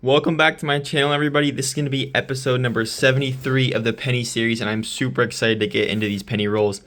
Welcome back to my channel, everybody. This is going to be episode number 73 of the penny series, and I'm super excited to get into these penny rolls.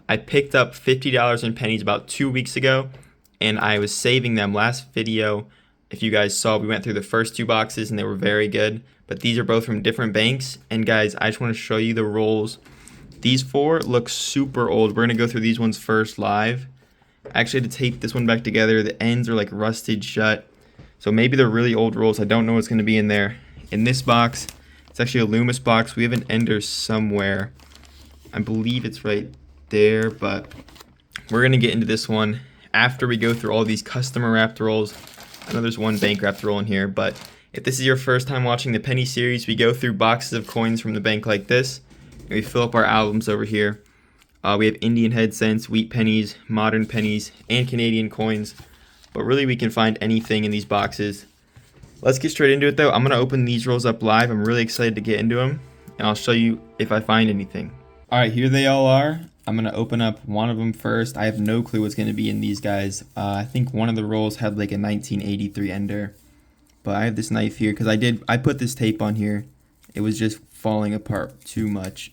I picked up $50 in pennies about 2 weeks ago, and I was saving them. Last video, if you guys saw, we went through the first two boxes, and they were very good, but these are both from different banks. And guys, I just want to show you the rolls. These four look super old. We're going to go through these ones first live. I actually had to tape this one back together. The ends are like rusted shut. So maybe they're really old rolls. I don't know what's going to be in there. In this box, it's actually a Loomis box. We have an ender somewhere. I believe it's right there, but we're going to get into this one after we go through all these customer wrapped rolls. I know there's one bank wrapped roll in here, but if this is your first time watching the penny series, we go through boxes of coins from the bank like this, and we fill up our albums over here. We have Indian head cents, wheat pennies, modern pennies, and Canadian coins. But really, we can find anything in these boxes. Let's get straight into it, though. I'm going to open these rolls up live. I'm really excited to get into them, and I'll show you if I find anything. All right, here they all are. I'm going to open up one of them first. I have no clue what's going to be in these guys. I think one of the rolls had like a 1983 ender. But I have this knife here because I put this tape on here. It was just falling apart too much.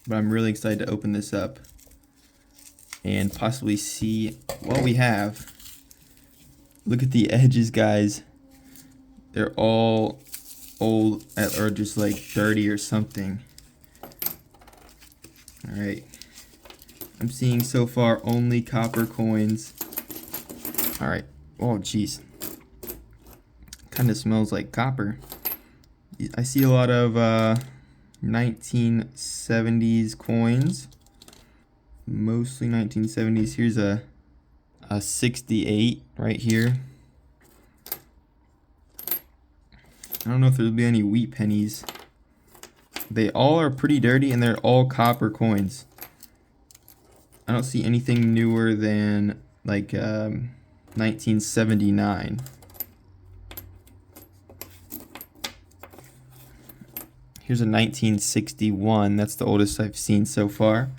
But I'm really excited to open this up and possibly see what we have. Look at the edges, guys. They're all old or just like dirty or something. All right. I'm seeing so far only copper coins. All right. Oh, jeez. Kind of smells like copper. I see a lot of 1970s coins. Mostly 1970s. Here's a 68 right here. I don't know if there'll be any wheat pennies. They all are pretty dirty and they're all copper coins. I don't see anything newer than like 1979. Here's a 1961. That's the oldest I've seen so far.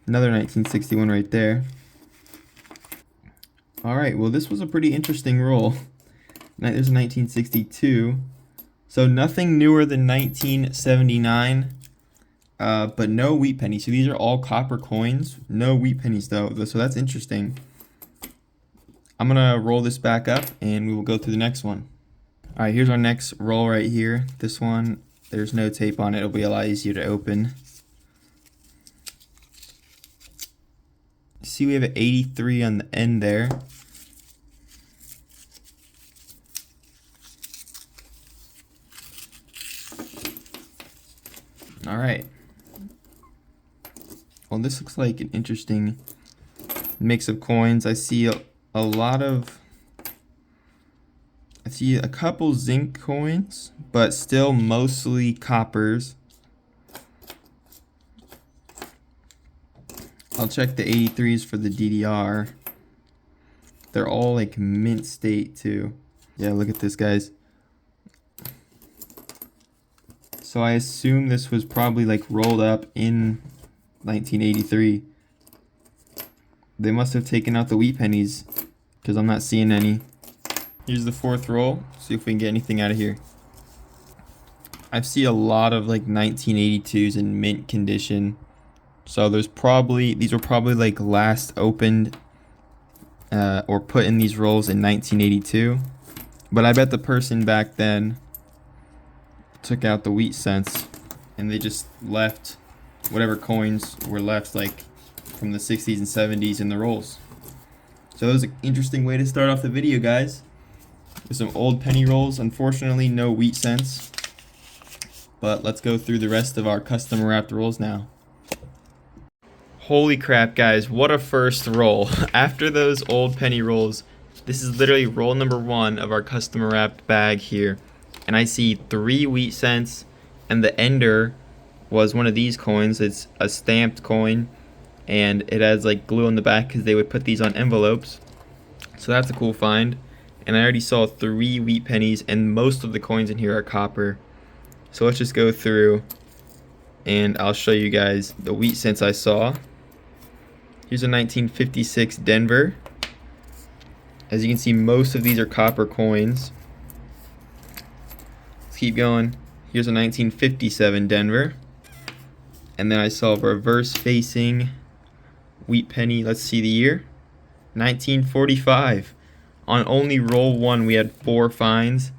Another 1961 right there. Alright, well this was a pretty interesting roll. There's a 1962. So nothing newer than 1979. But no wheat pennies. So these are all copper coins. No wheat pennies though. So that's interesting. I'm going to roll this back up and we will go through the next one. Alright, here's our next roll right here. This one, there's no tape on it. It'll be a lot easier to open. See, we have an 83 on the end there. All right. Well, this looks like an interesting mix of coins. I see a couple zinc coins, but still mostly coppers. I'll check the 83s for the DDR. They're all like mint state too. Yeah, look at this, guys. So I assume this was probably like rolled up in 1983. They must have taken out the wheat pennies because I'm not seeing any. Here's the fourth roll. See if we can get anything out of here. I see a lot of like 1982s in mint condition. So these were probably like last opened or put in these rolls in 1982. But I bet the person back then took out the wheat cents and they just left whatever coins were left like from the 60s and 70s in the rolls. So that was an interesting way to start off the video, guys. With some old penny rolls. Unfortunately, no wheat cents. But let's go through the rest of our custom wrapped rolls now. Holy crap, guys, what a first roll. After those old penny rolls, this is literally roll number 1 of our custom wrapped bag here. And I see 3 wheat cents, and the ender was one of these coins. It's a stamped coin, and it has like glue on the back because they would put these on envelopes. So that's a cool find. And I already saw 3 wheat pennies, and most of the coins in here are copper. So let's just go through, and I'll show you guys the wheat cents I saw. Here's a 1956 Denver. As you can see, most of these are copper coins. Let's keep going. Here's a 1957 Denver. And then I saw a reverse facing wheat penny. Let's see the year. 1945. On only roll one, we had 4 finds.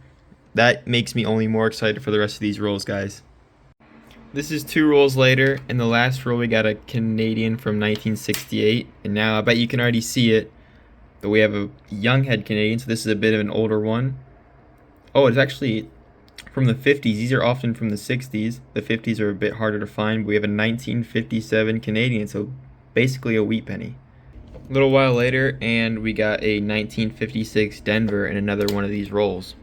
That makes me only more excited for the rest of these rolls, guys. This is 2 rolls later. In the last roll, we got a Canadian from 1968. And now I bet you can already see it. But we have a young head Canadian, so this is a bit of an older one. Oh, it's actually from the 50s. These are often from the 60s. The 50s are a bit harder to find. But we have a 1957 Canadian, so basically a wheat penny. A little while later, and we got a 1956 Denver in another one of these rolls.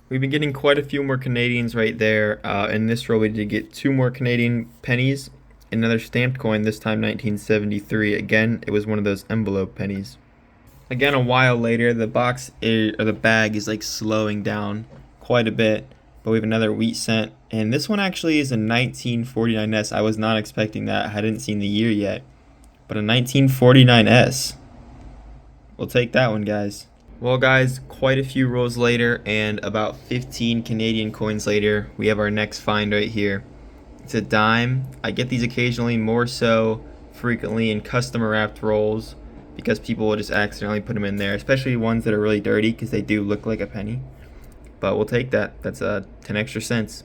We've been getting quite a few more Canadians right there. In this roll, we did get 2 more Canadian pennies. Another stamped coin, this time 1973. Again, it was one of those envelope pennies. Again, a while later, the bag is like slowing down quite a bit. But we have another wheat cent. And this one actually is a 1949S. I was not expecting that. I hadn't seen the year yet. But a 1949S. We'll take that one, guys. Well, guys, quite a few rolls later and about 15 Canadian coins later, we have our next find right here. It's a dime. I get these occasionally, more so frequently in customer wrapped rolls because people will just accidentally put them in there, especially ones that are really dirty because they do look like a penny. But we'll take that. That's 10 extra cents.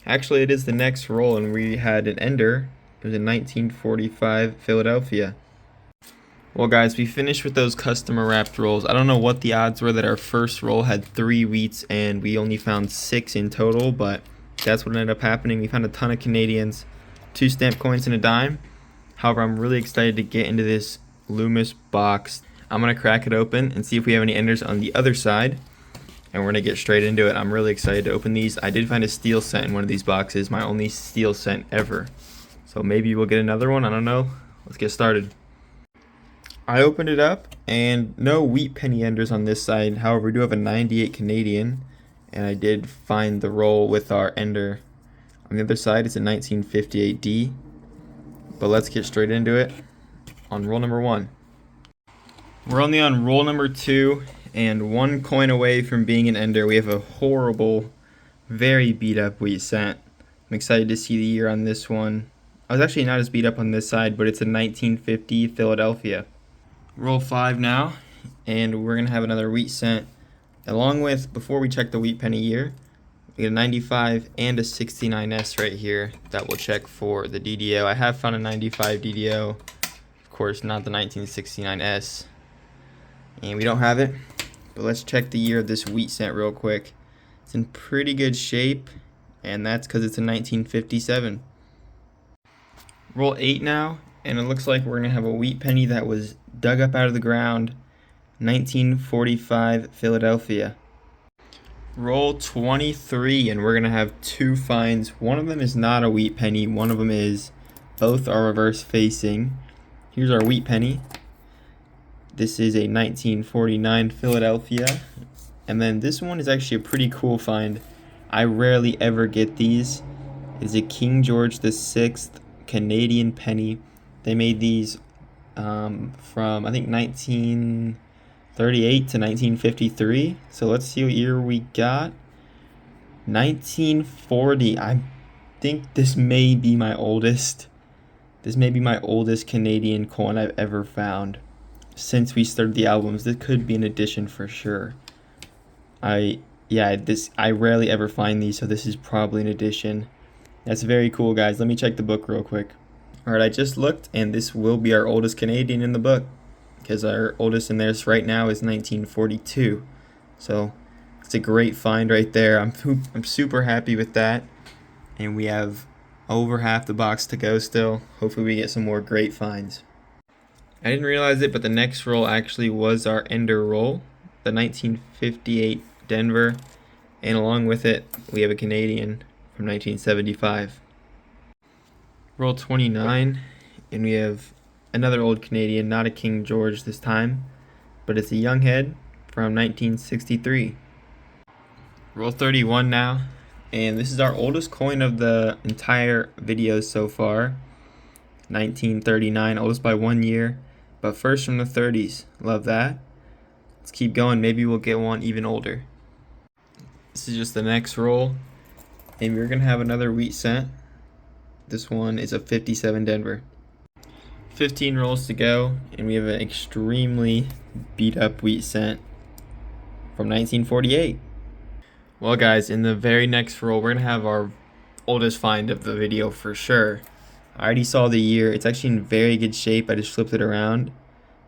Actually, it is the next roll, and we had an ender. It was a 1945 Philadelphia. Well, guys, we finished with those customer wrapped rolls. I don't know what the odds were that our first roll had 3 wheats and we only found 6 in total, but that's what ended up happening. We found a ton of Canadians, 2 stamp coins and a dime. However, I'm really excited to get into this Loomis box. I'm going to crack it open and see if we have any enders on the other side. And we're going to get straight into it. I'm really excited to open these. I did find a steel cent in one of these boxes, my only steel cent ever. So maybe we'll get another one. I don't know. Let's get started. I opened it up, and no wheat penny enders on this side. However, we do have a 98 Canadian, and I did find the roll with our ender. On the other side, it's a 1958D. But let's get straight into it on roll number 1. We're only on roll number 2, and 1 coin away from being an ender. We have a horrible, very beat up wheat cent. I'm excited to see the year on this one. I was actually not as beat up on this side, but it's a 1950 Philadelphia. Roll 5 now, and we're going to have another wheat cent. Along with, before we check the wheat penny year, we get a 95 and a 69S right here that will check for the DDO. I have found a 95 DDO, of course not the 1969S, and we don't have it. But let's check the year of this wheat cent real quick. It's in pretty good shape, and that's because it's a 1957. Roll 8 now, and it looks like we're going to have a wheat penny that was dug up out of the ground, 1945 Philadelphia. Roll 23, and we're going to have 2 finds. One of them is not a wheat penny, one of them is. Both are reverse facing. Here's our wheat penny. This is a 1949 Philadelphia. And then this one is actually a pretty cool find. I rarely ever get these. It's a King George VI Canadian penny. They made these from, I think, 1938 to 1953. So let's see what year we got. 1940. I think this may be my oldest. This may be my oldest Canadian coin I've ever found since we started the albums. This could be an addition for sure. I rarely ever find these, so this is probably an addition. That's very cool, guys. Let me check the book real quick. Alright, I just looked, and this will be our oldest Canadian in the book, because our oldest in theirs right now is 1942. So it's a great find right there. I'm super happy with that, and we have over half the box to go still. Hopefully we get some more great finds. I didn't realize it, but the next roll actually was our ender roll, the 1958 Denver, and along with it we have a Canadian from 1975. Roll 29, and we have another old Canadian, not a King George this time, but it's a young head from 1963. Roll 31 now, and this is our oldest coin of the entire video so far. 1939, oldest by 1 year, but first from the 30s. Love that. Let's keep going. Maybe we'll get one even older. This is just the next roll, and we're gonna have another wheat cent. This one is a 57 Denver. 15 rolls to go, and we have an extremely beat up wheat cent from 1948. Well guys, in the very next roll, we're gonna have our oldest find of the video for sure. I already saw the year. It's actually in very good shape. I just flipped it around.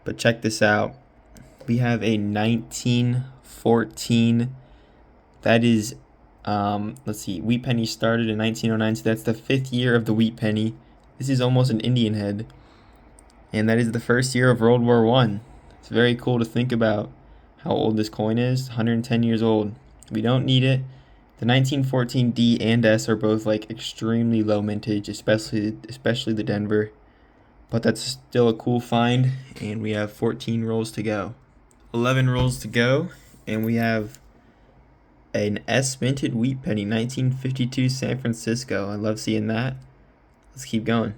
But check this out. We have a 1914. That is, let's see, wheat penny started in 1909, so that's the 5th year of the wheat penny. This is almost an Indian head. And that is the first year of World War I. It's very cool to think about how old this coin is. 110 years old. We don't need it. The 1914 D and S are both like extremely low mintage, especially the Denver. But that's still a cool find, and we have 14 rolls to go. 11 rolls to go, and we have an S minted wheat penny, 1952 San Francisco. I love seeing that. Let's keep going.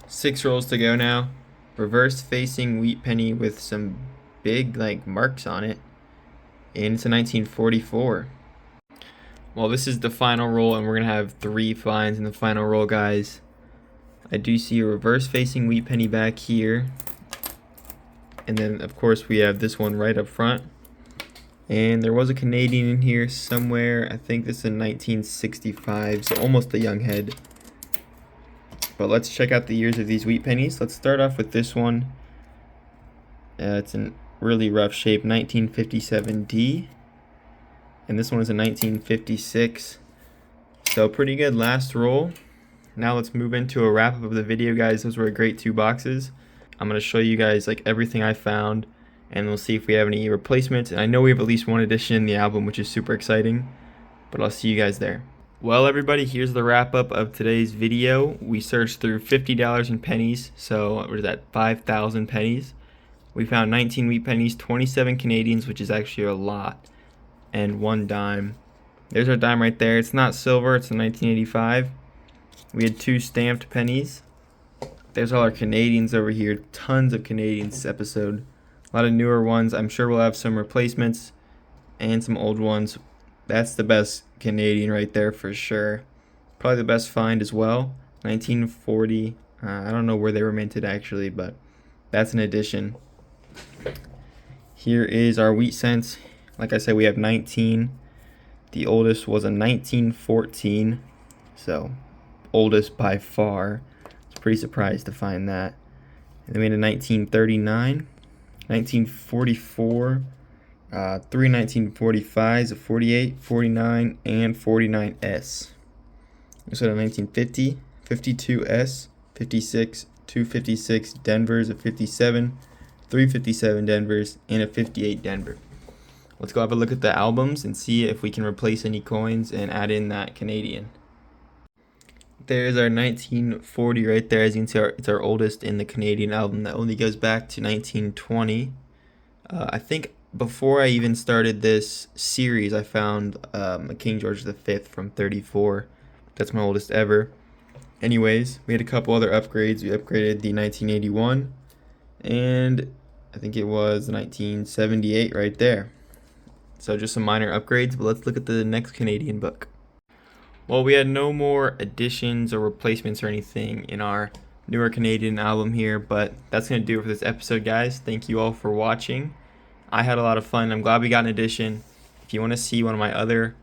6 rolls to go now. Reverse facing wheat penny with some big like marks on it, and it's a 1944. Well, this is the final roll, and we're gonna have 3 finds in the final roll, guys. I do see a reverse facing wheat penny back here, and then of course we have this one right up front, and there was a Canadian in here somewhere. I think this is a 1965, so almost a young head. But let's check out the years of these wheat pennies. Let's start off with this one. It's in really rough shape, 1957D, and this one is a 1956, so pretty good last roll. Now let's move into a wrap up of the video, guys. Those were a great 2 boxes. I'm going to show you guys like everything I found, and we'll see if we have any replacements. And I know we have at least 1 edition in the album, which is super exciting, but I'll see you guys there. Well, everybody, here's the wrap up of today's video. We searched through $50 in pennies, so what is that, 5,000 pennies. We found 19 wheat pennies, 27 Canadians, which is actually a lot, and 1 dime. There's our dime right there. It's not silver, it's a 1985. We had 2 stamped pennies. There's all our Canadians over here. Tons of Canadians this episode. A lot of newer ones. I'm sure we'll have some replacements and some old ones. That's the best Canadian right there for sure. Probably the best find as well. 1940. I don't know where they were minted actually, but that's an addition. Here is our wheat cents. Like I said, we have 19. The oldest was a 1914. So oldest by far. I was pretty surprised to find that. And then we had a 1939, 1944, 3 1945s, a 48, 49, and 49S. So a 1950, 52S, 56, 256 Denvers, a 57, 357 Denvers, and a 58 Denver. Let's go have a look at the albums and see if we can replace any coins and add in that Canadian. There's our 1940 right there. As you can see, it's our oldest in the Canadian album that only goes back to 1920. I think before I even started this series, I found a King George V from 34. That's my oldest ever. Anyways, we had a couple other upgrades. We upgraded the 1981, and I think it was 1978 right there. So just some minor upgrades, but let's look at the next Canadian book. Well, we had no more additions or replacements or anything in our newer Canadian album here, but that's going to do it for this episode, guys. Thank you all for watching. I had a lot of fun. I'm glad we got an addition. If you want to see one of my other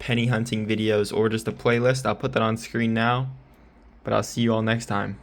penny hunting videos or just a playlist, I'll put that on screen now. But I'll see you all next time.